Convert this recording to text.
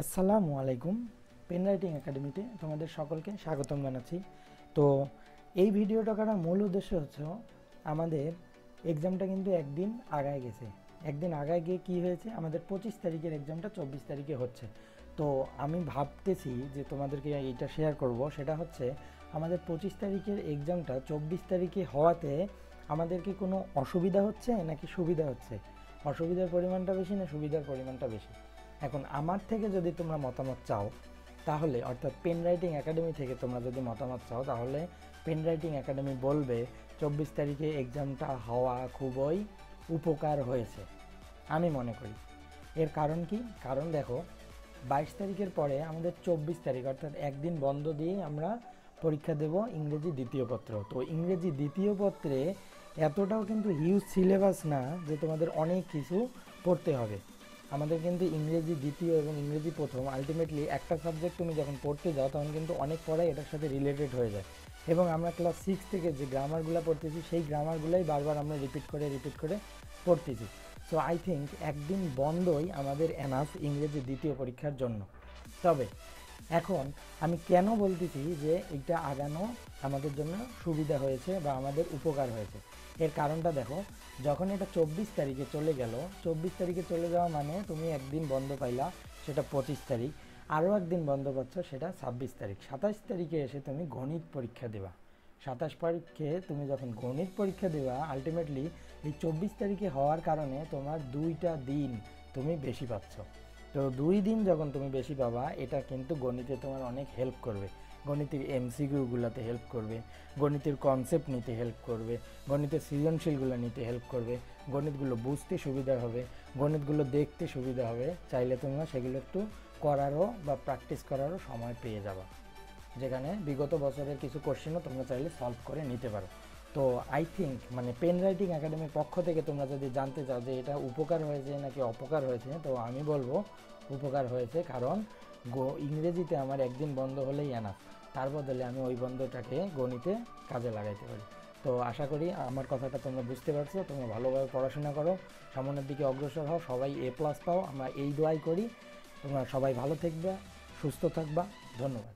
আসসালামু আলাইকুম। Pen writing একাডেমিতে তোমাদের সকলকে স্বাগতম জানাচ্ছি। তো এই ভিডিওটা করার মূল উদ্দেশ্য হচ্ছে আমাদের এক্সামটা কিন্তু একদিন আগায় গেছে। একদিন আগায় গিয়ে কী হয়েছে, আমাদের 25 তারিখের এক্সামটা 24 তারিখে হচ্ছে। তো আমি ভাবতেছি যে তোমাদেরকে এইটা শেয়ার করব, সেটা হচ্ছে আমাদের 25 তারিখের এক্সামটা 24 তারিখে হওয়াতে আমাদের কি কোনো অসুবিধা হচ্ছে নাকি সুবিধা হচ্ছে, অসুবিধার পরিমাণটা বেশি না সুবিধার পরিমাণটা বেশি। এখন আমার থেকে যদি তোমরা মতামত চাও তাহলে, অর্থাৎ পেন রাইটিং একাডেমি থেকে তোমরা যদি মতামত চাও তাহলে পেন রাইটিং একাডেমি বলবে 24 তারিখে এক্সামটা হওয়া খুবই উপকার হয়েছে আমি মনে করি। এর কারণ কি? কারণ দেখো, 22 তারিখের পরে আমাদের 24 তারিখ অর্থাৎ একদিন বন্ধ দিয়ে আমরা পরীক্ষা দেব ইংরেজি দ্বিতীয় পত্র। তো ইংরেজি দ্বিতীয় পত্রে এতটাও কিন্তু হিউজ সিলেবাস না যে তোমাদের অনেক কিছু পড়তে হবে। আমাদের কিন্তু ইংরেজি দ্বিতীয় এবং ইংরেজি প্রথম আলটিমেটলি একটা সাবজেক্ট তুমি যখন পড়তে যাও তখন কিন্তু অনেক পড়াই এটার সাথে রিলেটেড হয়ে যায়। এবং আমরা ক্লাস 6 থেকে যে গ্রামারগুলো পড়তেছি সেই গ্রামারগুলোই বারবার আমরা রিপিট করে পড়তেছি। সো আই থিঙ্ক একদিন বন্ধই আমাদের এনাফ ইংরেজি দ্বিতীয় পরীক্ষার জন্য। তবে এখন আমি কেন বলতেছি যে এটা আগানো আমাদের জন্য সুবিধা হয়েছে বা আমাদের উপকার হয়েছে, এর কারণটা দেখো। যখন এটা 24 তারিখে চলে গেল, 24 তারিখে চলে যাওয়া মানে তুমি একদিন বন্ধ পাইলা, সেটা 25 তারিখ, আরও একদিন বন্ধ পাচ্ছ, সেটা 26 তারিখ। 27 তারিখে এসে তুমি গণিত পরীক্ষা দেবা। 27 তারিখে তুমি যখন গণিত পরীক্ষা দেবা, আলটিমেটলি এই 24 তারিখে হওয়ার কারণে তোমার 2টা দিন তুমি বেশি পাচ্ছ। তো 2 দিন যখন তুমি বেশি পাবা, এটা কিন্তু গণিতে তোমার অনেক হেল্প করবে। গণিতের এমসিকিউগুলোতে হেল্প করবে, গণিতের কনসেপ্ট নিতে হেল্প করবে, গণিতের সৃজনশীলগুলো নিতে হেল্প করবে, গণিতগুলো বুঝতে সুবিধা হবে, গণিতগুলো দেখতে সুবিধা হবে। চাইলে তোমরা সেগুলো একটু করারও বা প্র্যাকটিস করারও সময় পেয়ে যাবা, যেখানে বিগত বছরের কিছু কোশ্চেনও তোমরা চাইলে সলভ করে নিতে পারো। তো আই থিঙ্ক মানে পেন রাইটিং একাডেমির পক্ষ থেকে তোমরা যদি জানতে চাও যে এটা উপকার হয়েছে নাকি অপকার হয়েছে, তো আমি বলবো উপকার হয়েছে। কারণ ইংরেজিতে আমার একদিন বন্ধ হলেই এনাফ, তার বদলে আমি ওই বন্ধটাকে গণিতে কাজে লাগাইতে পারি। তো আশা করি আমার কথাটা তোমরা বুঝতে পারছো। তোমরা ভালোভাবে পড়াশোনা করো, সামনের দিকে অগ্রসর হও, সবাই A+ পাও, আমরা এই দোয়াই করি। তোমরা সবাই ভালো থাকবে, সুস্থ থাকবা। ধন্যবাদ।